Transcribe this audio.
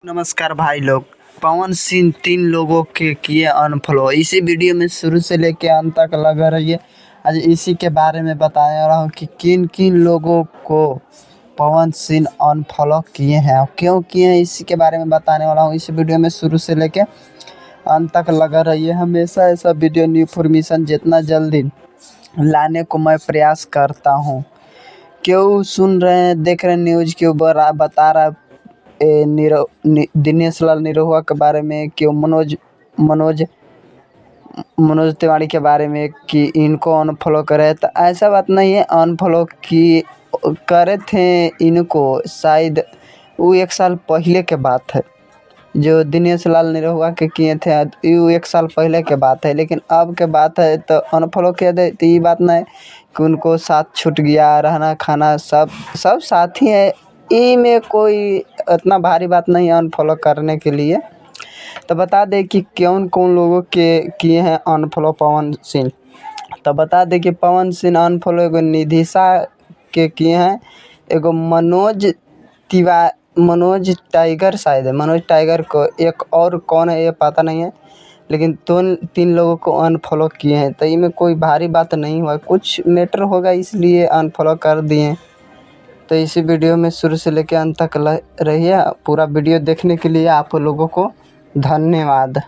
नमस्कार भाई लोग। पवन सिंह 3 लोगों के किए अनफॉलो। इसी वीडियो में शुरू से लेके अंत तक लगा रहिए। आज इसी के बारे में बता रहा हूँ कि किन किन लोगों को पवन सिंह अनफॉलो किए हैं और क्यों किए हैं, इसी के बारे में बताने वाला हूँ। इस वीडियो में शुरू से लेके अंत तक लगा रहिए। हमेशा ऐसा वीडियो न्यू इन्फॉर्मेशन जितना जल्दी लाने को मैं प्रयास करता हूँ। क्यों सुन रहे हैं, देख रहे हैं न्यूज़ के ऊपर बता रहा दिनेश लाल निरहुआ के बारे में, क्यों मनोज मनोज तिवारी के बारे में कि इनको अनफॉलो करे। तो ऐसा बात नहीं है, अनफॉलो की करे थे इनको, शायद वो 1 साल पहले के बात है। जो दिनेश लाल निरहुआ के किए थे वो 1 साल पहले के बात है, लेकिन अब के बात है तो अनफॉलो किया दे तो ये बात नहीं कि उनको साथ छूट गया, रहना खाना सब सब साथ ही है। ई में कोई इतना भारी बात नहीं है अनफॉलो करने के लिए। तो बता दें कि कौन कौन लोगों के किए हैं अनफॉलो पवन सिंह। तो बता दें कि पवन सिंह अनफॉलो एगो निधिशा के किए हैं, एगो मनोज टाइगर, शायद है मनोज टाइगर को, एक और कौन है ये पता नहीं है, लेकिन 3 लोगों को अनफॉलो किए हैं। तो इनमें कोई भारी बात नहीं हुआ, कुछ मैटर होगा इसलिए अनफॉलो कर दिए। तो इसी वीडियो में शुरू से लेकर अंत तक रहिए। पूरा वीडियो देखने के लिए आप लोगों को धन्यवाद।